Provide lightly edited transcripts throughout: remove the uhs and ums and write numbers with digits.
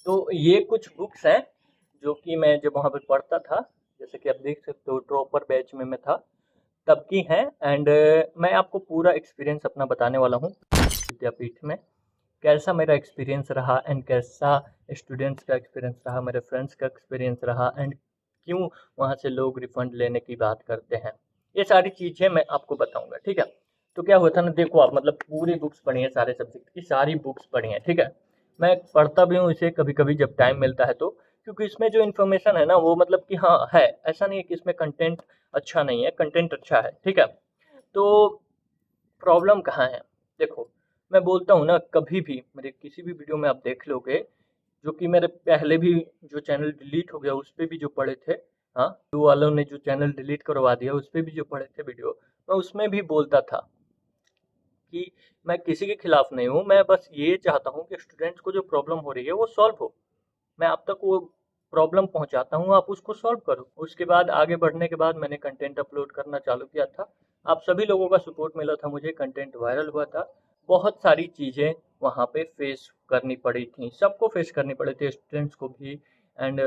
तो ये कुछ बुक्स हैं जो कि मैं जब वहाँ पे पढ़ता था, जैसे कि आप देख सकते हो ड्रॉपर बैच में मैं था, तब की हैं। एंड मैं आपको पूरा एक्सपीरियंस अपना बताने वाला हूँ विद्यापीठ में, कैसा मेरा एक्सपीरियंस रहा एंड कैसा स्टूडेंट्स का एक्सपीरियंस रहा, मेरे फ्रेंड्स का एक्सपीरियंस रहा, एंड क्यों वहाँ से लोग रिफंड लेने की बात करते हैं। ये सारी चीज़ें मैं आपको बताऊंगा, ठीक है। तो क्या हुआ था ना, देखो आप मतलब पूरी बुक्स पढ़ी हैं, सारे सब्जेक्ट की सारी बुक्स पढ़ी हैं, ठीक है। मैं पढ़ता भी हूँ इसे कभी कभी जब टाइम मिलता है तो, क्योंकि इसमें जो इन्फॉर्मेशन है ना वो मतलब कि हाँ है, ऐसा नहीं है कि इसमें कंटेंट अच्छा नहीं है, कंटेंट अच्छा है, ठीक है। तो प्रॉब्लम कहाँ है, देखो मैं बोलता हूँ ना, कभी भी मेरे किसी भी वीडियो में आप देख लोगे, जो कि मेरे पहले भी जो चैनल डिलीट हो गया उस पे भी जो पड़े थे, हाँ दो वालों ने जो चैनल डिलीट करवा दिया उस पे भी जो पड़े थे वीडियो, मैं उसमें भी बोलता था कि मैं किसी के खिलाफ नहीं हूँ, मैं बस ये चाहता हूँ कि स्टूडेंट्स को जो प्रॉब्लम हो रही है वो सॉल्व हो। मैं आप तक वो प्रॉब्लम पहुँचाता हूँ, आप उसको सॉल्व करो। उसके बाद आगे बढ़ने के बाद मैंने कंटेंट अपलोड करना चालू किया था। आप सभी लोगों का सपोर्ट मिला था मुझे, कंटेंट वायरल हुआ था। बहुत सारी चीज़ें वहाँ पे फेस करनी पड़ी थी, सबको फेस करनी पड़ी थी, स्टूडेंट्स को भी एंड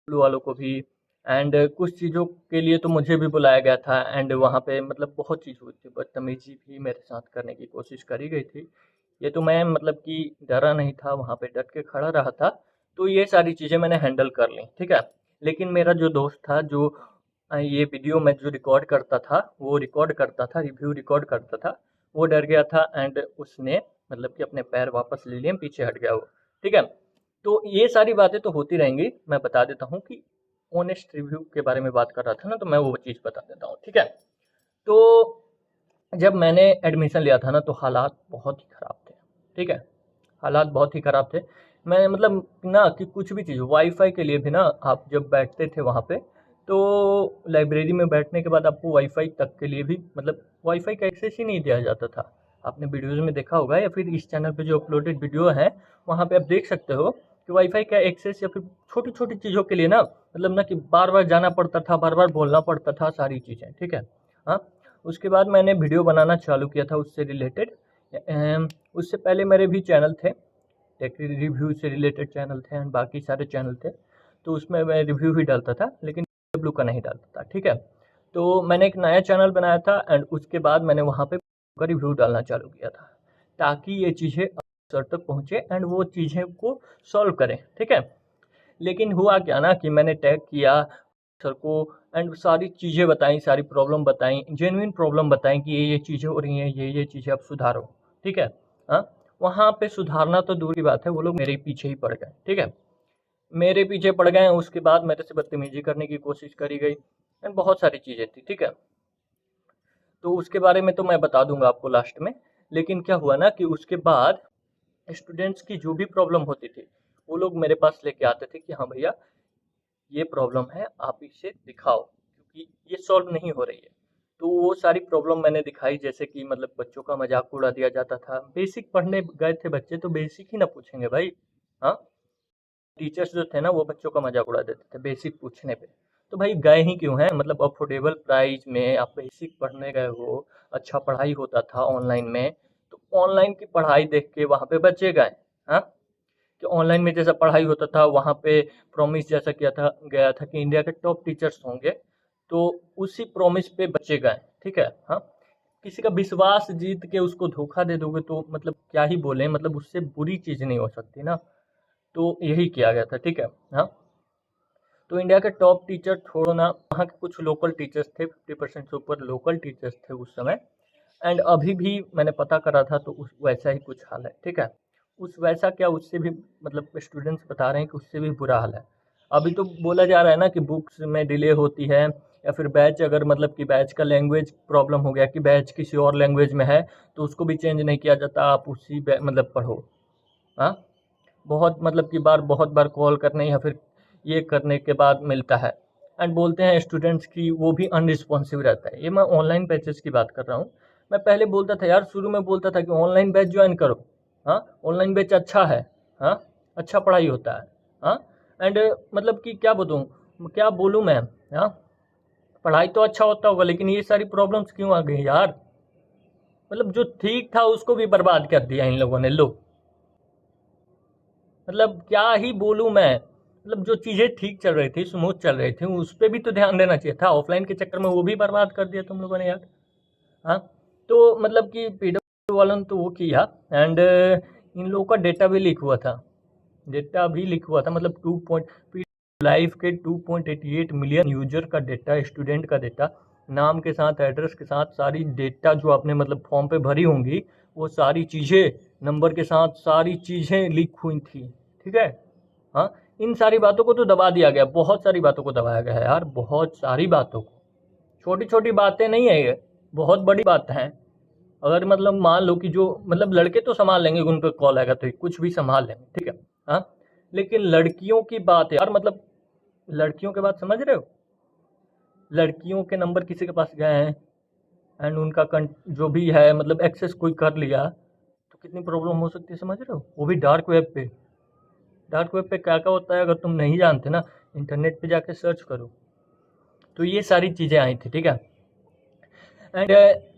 वालों को भी। एंड कुछ चीज़ों के लिए तो मुझे भी बुलाया गया था, एंड वहाँ पे मतलब बहुत चीज़ हुई थी, बदतमीजी भी मेरे साथ करने की कोशिश करी गई थी। ये तो मैं मतलब कि डरा नहीं था, वहाँ पे डट के खड़ा रहा था। तो ये सारी चीज़ें मैंने हैंडल कर ली, ठीक है। लेकिन मेरा जो दोस्त था, जो ये वीडियो में जो रिकॉर्ड करता था, वो रिकॉर्ड करता था, रिव्यू रिकॉर्ड करता था, वो डर गया था एंड उसने मतलब कि अपने पैर वापस ले लिए, पीछे हट गया वो, ठीक है। तो ये सारी बातें तो होती रहेंगी, मैं बता देता हूँ कि ऑनेस्ट रिव्यू के बारे में बात कर रहा था ना, तो मैं वो चीज़ बता देता हूँ, ठीक है। तो जब मैंने एडमिशन लिया था ना, तो हालात बहुत ही ख़राब थे, ठीक है। हालात बहुत ही ख़राब थे। मैं मतलब ना कि कुछ भी चीज़ वाईफ़ाई के लिए भी ना, आप जब बैठते थे वहाँ पे, तो लाइब्रेरी में बैठने के बाद आपको वाईफ़ाई तक के लिए भी मतलब वाईफ़ाई का एक्सेस ही नहीं दिया जाता था। आपने वीडियोज़ में देखा होगा, या फिर इस चैनल पे जो अपलोडेड वीडियो है, वहाँ पे आप देख सकते हो कि वाईफ़ाई का एक्सेस या फिर छोटी-छोटी चीज़ों के लिए ना, मतलब ना कि बार-बार जाना पड़ता था, बार-बार बोलना पड़ता था, सारी चीज़ें, ठीक है। हाँ, उसके बाद मैंने वीडियो बनाना चालू किया था उससे रिलेटेड। उससे पहले मेरे भी चैनल थे, टेक रिव्यू से रिलेटेड चैनल थे एंड बाकी सारे चैनल थे। तो उसमें मैं रिव्यू ही डालता था, लेकिन डब्ल्यू का नहीं डालता था, ठीक है। तो मैंने एक नया चैनल बनाया था एंड उसके बाद मैंने वहाँ पे का रिव्यू डालना चालू किया था, ताकि ये चीज़ें सर तक पहुँचे एंड वो चीज़ें को सॉल्व करें, ठीक है। लेकिन हुआ क्या ना कि मैंने टैग किया सर को एंड सारी चीज़ें बताई, सारी प्रॉब्लम बताई, जेन्युइन प्रॉब्लम बताई कि ये चीज़ें हो रही हैं, ये चीज़ें आप सुधारो, ठीक है। हाँ, वहाँ पे सुधारना तो दूर की बात है, वो लोग मेरे पीछे ही पड़ गए, ठीक है। मेरे पीछे पड़ गए, उसके बाद मेरे से बदतमीजी करने की कोशिश करी गई एंड बहुत सारी चीज़ें थी, ठीक है। तो उसके बारे में तो मैं बता दूंगा आपको लास्ट में। लेकिन क्या हुआ ना कि उसके बाद स्टूडेंट्स की जो भी प्रॉब्लम होती थी, वो लोग मेरे पास लेके आते थे कि हाँ भैया ये प्रॉब्लम है, आप इसे दिखाओ क्योंकि ये सॉल्व नहीं हो रही है। तो वो सारी प्रॉब्लम मैंने दिखाई, जैसे कि मतलब बच्चों का मजाक उड़ा दिया जाता था, बेसिक पढ़ने गए थे बच्चे तो बेसिक ही ना पूछेंगे भाई। हाँ, टीचर्स जो थे ना वो बच्चों का मजाक उड़ा देते थे बेसिक पूछने पे। तो भाई गए ही क्यों हैं, मतलब अफोर्डेबल प्राइस में आप बेसिक पढ़ने गए हो, अच्छा पढ़ाई होता था ऑनलाइन में, तो ऑनलाइन की पढ़ाई देख के वहाँ पे बच्चे गए। हाँ, कि ऑनलाइन में जैसा पढ़ाई होता था वहाँ पे प्रॉमिस जैसा किया था गया था कि इंडिया के टॉप टीचर्स होंगे, तो उसी प्रॉमिस पे बच्चे गए, ठीक है। हाँ, किसी का विश्वास जीत के उसको धोखा दे दोगे तो मतलब क्या ही बोले, मतलब उससे बुरी चीज़ नहीं हो सकती ना। तो यही किया गया था, ठीक है। हाँ, तो इंडिया के टॉप टीचर छोड़ो ना, वहाँ के कुछ लोकल टीचर्स थे, 50% से ऊपर लोकल टीचर्स थे उस समय। एंड अभी भी मैंने पता करा था तो उस वैसा ही कुछ हाल है, ठीक है। उस वैसा क्या, उससे भी मतलब स्टूडेंट्स बता रहे हैं कि उससे भी बुरा हाल है। अभी तो बोला जा रहा है ना कि बुक्स में डिले होती है, या फिर बैच अगर मतलब कि बैच का लैंग्वेज प्रॉब्लम हो गया कि बैच किसी और लैंग्वेज में है, तो उसको भी चेंज नहीं किया जाता, आप उसी मतलब पढ़ो। हाँ, बहुत मतलब कि बहुत बार कॉल करने या फिर ये करने के बाद मिलता है। एंड बोलते हैं स्टूडेंट्स की वो भी अनरिस्पॉन्सिव रहता है। ये मैं ऑनलाइन बैचेस की बात कर रहा हूँ। मैं पहले बोलता था यार, शुरू में बोलता था कि ऑनलाइन बैच ज्वाइन करो। हाँ, ऑनलाइन बैच अच्छा है। हाँ, अच्छा पढ़ाई होता है। हाँ, एंड मतलब कि क्या बोलूँ मैं। हाँ, पढ़ाई तो अच्छा होता होगा, लेकिन ये सारी प्रॉब्लम्स क्यों आ गई यार, मतलब जो ठीक था उसको भी बर्बाद कर दिया इन लोगों ने, लो। मतलब क्या ही बोलूँ मैं, मतलब जो चीज़ें ठीक चल रही थी, स्मूथ चल रही थी, उस पे भी तो ध्यान देना चाहिए था। ऑफलाइन के चक्कर में वो भी बर्बाद कर दिया तुम लोगों ने यार। हाँ, तो मतलब कि पीडब्ल्यू वालों ने तो वो किया, एंड इन लोगों का डेटा भी लीक हुआ था। डेटा भी लीक हुआ था, मतलब 2 पॉइंट लाइव के 2.88 मिलियन यूजर का डेटा, स्टूडेंट का डेटा, नाम के साथ, एड्रेस के साथ, सारी डेटा जो आपने मतलब फॉर्म पे भरी होंगी, वो सारी चीज़ें नंबर के साथ सारी चीज़ें लीक हुई थी। ठीक है। हाँ, इन सारी बातों को तो दबा दिया गया, बहुत सारी बातों को दबाया गया है यार, बहुत सारी बातों को। छोटी छोटी बातें नहीं है ये, बहुत बड़ी बात है। अगर मतलब मान लो कि जो मतलब लड़के तो संभाल लेंगे, उन पर कॉल आएगा तो कुछ भी संभाल लेंगे, ठीक है। हाँ, लेकिन लड़कियों की बात यार, मतलब लड़कियों के बात समझ रहे हो, लड़कियों के नंबर किसी के पास गए हैं, एंड उनका जो भी है मतलब एक्सेस कोई कर लिया, तो कितनी प्रॉब्लम हो सकती है, समझ रहे हो, वो भी डार्क वेब पे। डार्क वेब पे क्या क्या होता है अगर तुम नहीं जानते ना, इंटरनेट पे जाके सर्च करो। तो ये सारी चीज़ें आई थी, ठीक है। एंड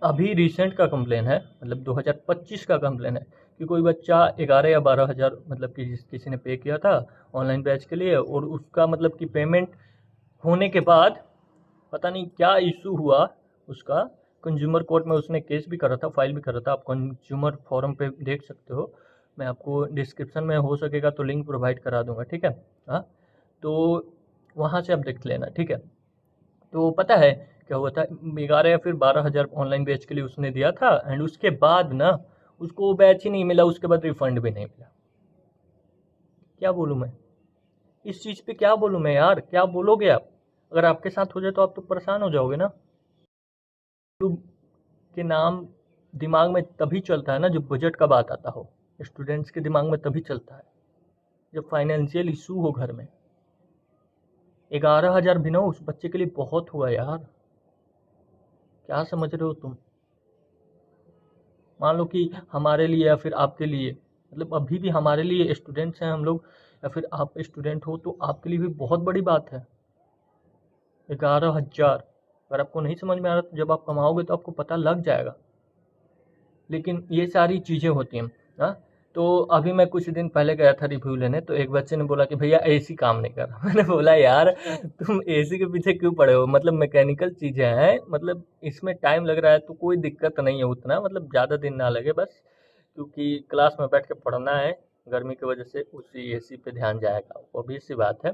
अभी रिसेंट का कंप्लेन है, मतलब 2025 का कंप्लेन है कि कोई बच्चा 11 या 12 हज़ार मतलब कि किसी ने पे किया था ऑनलाइन बैच के लिए, और उसका मतलब कि पेमेंट होने के बाद पता नहीं क्या इशू हुआ उसका। कंज्यूमर कोर्ट में उसने केस भी करा था, फाइल भी करा था, आप कंज्यूमर फोरम पे देख सकते हो, मैं आपको डिस्क्रिप्शन में हो सकेगा तो लिंक प्रोवाइड करा दूंगा, ठीक है। हाँ, तो वहाँ से आप देख लेना, ठीक है। तो पता है क्या हुआ था, 11 या फिर 12 हज़ार ऑनलाइन बैच के लिए उसने दिया था, एंड उसके बाद ना उसको वो बैच ही नहीं मिला, उसके बाद रिफंड भी नहीं मिला। क्या बोलूँ मैं इस चीज़ पे, क्या बोलूँ मैं यार, क्या बोलोगे आप? अगर आपके साथ हो जाए तो आप तो परेशान हो जाओगे ना। यूट्यूब के नाम दिमाग में तभी चलता है ना जब बजट का बात आता हो, स्टूडेंट्स के दिमाग में तभी चलता है जब फाइनेंशियल इशू हो घर में। 11 हज़ार भी ना उस बच्चे के लिए बहुत हुआ यार, क्या समझ रहे हो तुम? मान लो कि हमारे लिए या फिर आपके लिए, मतलब अभी भी हमारे लिए स्टूडेंट्स हैं हम लोग, या फिर आप स्टूडेंट हो तो आपके लिए भी बहुत बड़ी बात है 11 हज़ार। अगर आपको नहीं समझ में आ रहा तो जब आप कमाओगे तो आपको पता लग जाएगा। लेकिन ये सारी चीज़ें होती हैं। हाँ, तो अभी मैं कुछ दिन पहले गया था रिव्यू लेने, तो एक बच्चे ने बोला कि भैया एसी काम नहीं कर रहा। मैंने बोला यार तुम एसी के पीछे क्यों पड़े हो, मतलब मैकेनिकल चीज़ें हैं, मतलब इसमें टाइम लग रहा है तो कोई दिक्कत नहीं है उतना, मतलब ज़्यादा दिन ना लगे बस, क्योंकि क्लास में बैठ के पढ़ना है, गर्मी की वजह से उसी एसी पे ध्यान जाएगा, ऑब्वियस सी बात है।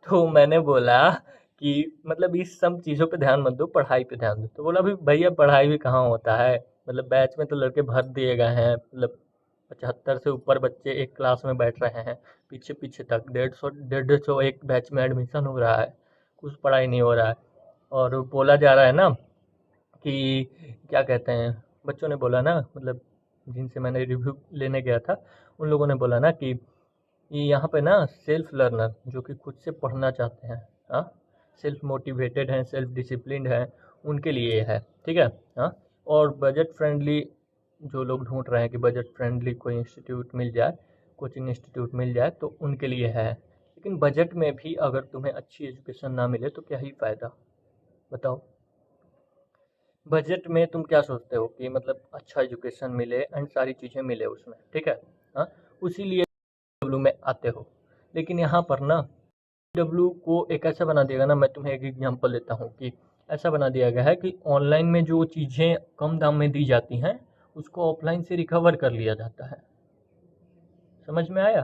तो मैंने बोला कि मतलब इस सब चीज़ों पे ध्यान मत दो, पढ़ाई पे ध्यान दो। तो बोला भी भैया पढ़ाई भी कहाँ होता है, मतलब बैच में तो लड़के भर दिए गए हैं, मतलब 75 से ऊपर बच्चे एक क्लास में बैठ रहे हैं, पीछे पीछे तक 150 एक बैच में एडमिशन हो रहा है, कुछ पढ़ाई नहीं हो रहा है। और बोला जा रहा है ना कि क्या कहते हैं, बच्चों ने बोला ना, मतलब जिनसे मैंने रिव्यू लेने गया था उन लोगों ने बोला ना कि ये यहाँ पे ना सेल्फ लर्नर जो कि खुद से पढ़ना चाहते हैं, हाँ, सेल्फ मोटिवेटेड हैं, सेल्फ डिसिप्लिन्ड हैं, उनके लिए ये है, ठीक है। हाँ, और बजट फ्रेंडली जो लोग ढूंढ रहे हैं कि बजट फ्रेंडली कोई इंस्टीट्यूट मिल जाए, कोचिंग इंस्टीट्यूट मिल जाए, तो उनके लिए है। लेकिन बजट में भी अगर तुम्हें अच्छी एजुकेशन ना मिले तो क्या ही फ़ायदा, बताओ। बजट में तुम क्या सोचते हो कि मतलब अच्छा एजुकेशन मिले एंड सारी चीज़ें मिले उसमें, ठीक है। हाँ, उसी लिए डब्ल्यू में आते हो। लेकिन यहाँ पर ना डब्ल्यू को एक ऐसा बना दिया गया ना, मैं तुम्हें एक एग्जांपल देता हूँ कि ऐसा बना दिया गया है कि ऑनलाइन में जो चीज़ें कम दाम में दी जाती हैं उसको ऑफलाइन से रिकवर कर लिया जाता है। समझ में आया?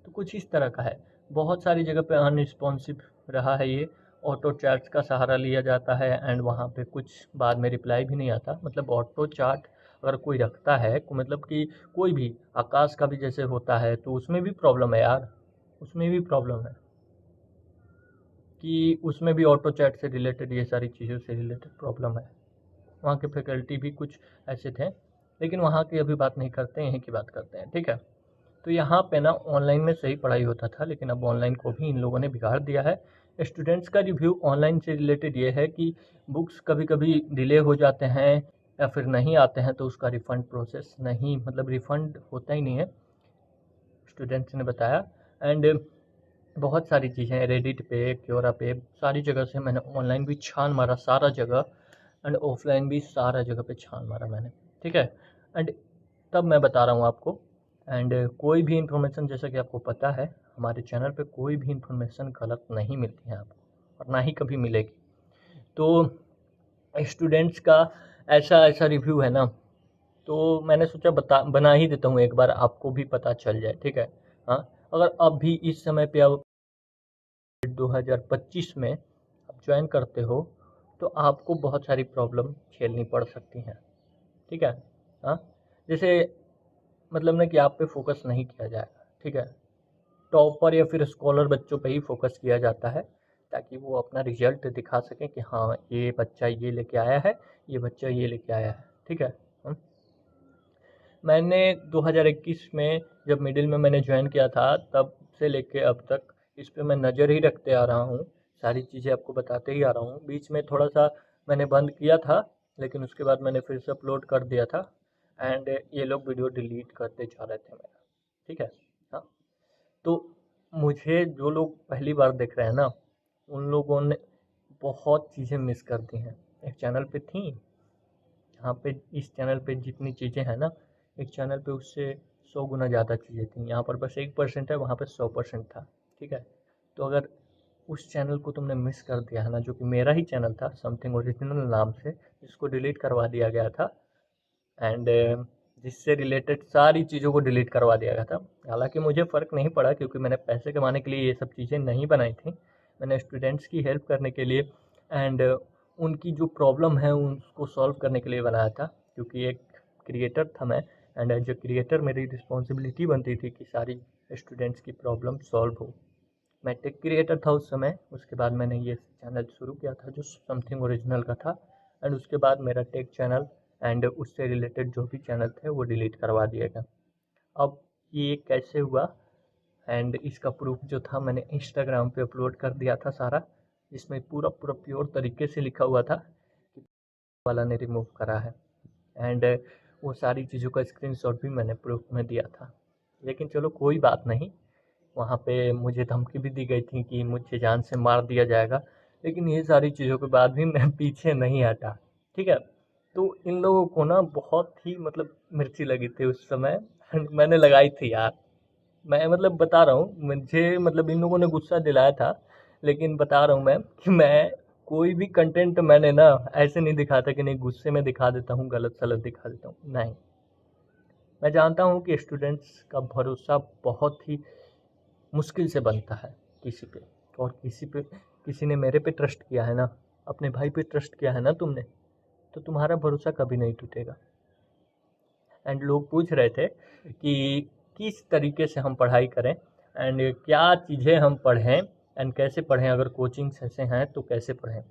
तो कुछ इस तरह का है। बहुत सारी जगह पे अनरिस्पॉन्सिव रहा है ये, ऑटो चैट्स का सहारा लिया जाता है, एंड वहाँ पे कुछ बाद में रिप्लाई भी नहीं आता। मतलब ऑटो चैट अगर कोई रखता है मतलब कि कोई भी, आकाश का भी जैसे होता है, तो उसमें भी प्रॉब्लम है यार, उसमें भी प्रॉब्लम है कि उसमें भी ऑटो चैट से रिलेटेड ये सारी चीज़ों से रिलेटेड प्रॉब्लम है। वहाँ के फैकल्टी भी कुछ ऐसे थे, लेकिन वहाँ की अभी बात नहीं करते हैं, यहीं की बात करते हैं, ठीक है। तो यहाँ पे ना ऑनलाइन में सही पढ़ाई होता था, लेकिन अब ऑनलाइन को भी इन लोगों ने बिगाड़ दिया है। स्टूडेंट्स का रिव्यू ऑनलाइन से रिलेटेड ये है कि बुक्स कभी कभी डिले हो जाते हैं या फिर नहीं आते हैं, तो उसका रिफ़ंड प्रोसेस नहीं, मतलब रिफ़ंड होता ही नहीं है, स्टूडेंट्स ने बताया। एंड बहुत सारी चीज़ें हैं, रेडिट पे, क्योरा पे, सारी जगह से मैंने ऑनलाइन भी छान मारा सारा जगह, एंड ऑफलाइन भी सारा जगह पे छान मारा मैंने, ठीक है। एंड तब मैं बता रहा हूँ आपको एंड कोई भी इन्फॉर्मेशन, जैसा कि आपको पता है, हमारे चैनल पे कोई भी इन्फॉर्मेशन गलत नहीं मिलती है आपको, और ना ही कभी मिलेगी। तो स्टूडेंट्स का ऐसा रिव्यू है ना, तो मैंने सोचा बना ही देता हूँ, एक बार आपको भी पता चल जाए, ठीक है। हाँ, अगर अब भी इस समय पे आप 2025 में आप ज्वाइन करते हो तो आपको बहुत सारी प्रॉब्लम झेलनी पड़ सकती हैं, ठीक है। हाँ, जैसे मतलब ना कि आप पे फोकस नहीं किया जाएगा, ठीक है। टॉपर या फिर स्कॉलर बच्चों पे ही फोकस किया जाता है, ताकि वो अपना रिजल्ट दिखा सकें कि हाँ ये बच्चा ये लेके आया है, ये बच्चा ये लेके आया है, ठीक है। मैंने 2021 में जब मिडिल में मैंने ज्वाइन किया था, तब से लेके अब तक इस पे मैं नज़र ही रखते आ रहा हूँ, सारी चीज़ें आपको बताते ही आ रहा हूँ। बीच में थोड़ा सा मैंने बंद किया था, लेकिन उसके बाद मैंने फिर से अपलोड कर दिया था, एंड ये लोग वीडियो डिलीट करते जा रहे थे मेरा, ठीक है। हाँ, तो मुझे जो लोग पहली बार देख रहे हैं ना, उन लोगों ने बहुत चीज़ें मिस कर दी हैं। एक चैनल पे थी, यहाँ पे इस चैनल पे जितनी चीज़ें हैं ना, एक चैनल पे उससे 100 गुना ज़्यादा चीज़ें थी। यहाँ पर बस 1% है, वहाँ पे 100% था, ठीक है। तो अगर उस चैनल को तुमने मिस कर दिया है ना, जो कि मेरा ही चैनल था, समथिंग ओरिजिनल नाम से, जिसको डिलीट करवा दिया गया था, एंड जिससे रिलेटेड सारी चीज़ों को डिलीट करवा दिया गया था। हालांकि मुझे फ़र्क नहीं पड़ा, क्योंकि मैंने पैसे कमाने के लिए ये सब चीज़ें नहीं बनाई थी, मैंने स्टूडेंट्स की हेल्प करने के लिए एंड उनकी जो प्रॉब्लम है उसको सॉल्व करने के लिए बनाया था। क्योंकि एक क्रिएटर था मैं, एंड एज ए क्रिएटर मेरी रिस्पॉन्सिबिलिटी बनती थी कि सारी स्टूडेंट्स की प्रॉब्लम सॉल्व हो। मैं टेक क्रिएटर था उस समय, उसके बाद मैंने ये चैनल शुरू किया था जो समथिंग ओरिजिनल का था, एंड उसके बाद मेरा टेक चैनल एंड उससे रिलेटेड जो भी चैनल थे वो डिलीट करवा दिया गया। अब ये कैसे हुआ, एंड इसका प्रूफ जो था मैंने इंस्टाग्राम पे अपलोड कर दिया था सारा, जिसमें पूरा पूरा प्योर तरीके से लिखा हुआ था कि वाला ने रिमूव करा है, एंड वो सारी चीज़ों का स्क्रीनशॉट भी मैंने प्रूफ में दिया था। लेकिन चलो कोई बात नहीं, वहाँ पे मुझे धमकी भी दी गई थी कि मुझे जान से मार दिया जाएगा, लेकिन ये सारी चीज़ों के बाद भी मैं पीछे नहीं हटा, ठीक है। तो इन लोगों को ना बहुत ही मतलब मिर्ची लगी थी उस समय, मैंने लगाई थी यार। मैं मतलब बता रहा हूँ, मुझे मतलब इन लोगों ने गुस्सा दिलाया था, लेकिन बता रहा हूँ मैं कि मैं कोई भी कंटेंट मैंने ना ऐसे नहीं दिखाता कि नहीं गुस्से में दिखा देता हूँ, गलत सलत दिखा देता हूँ, नहीं। मैं जानता हूँ कि स्टूडेंट्स का भरोसा बहुत ही मुश्किल से बनता है किसी पे, और किसी ने मेरे पे ट्रस्ट किया है ना, अपने भाई पे ट्रस्ट किया है ना तुमने, तो तुम्हारा भरोसा कभी नहीं टूटेगा। एंड लोग पूछ रहे थे कि किस तरीके से हम पढ़ाई करें, एंड क्या चीज़ें हम पढ़ें, एंड कैसे पढ़ें, अगर कोचिंग ऐसे हैं तो कैसे पढ़ें।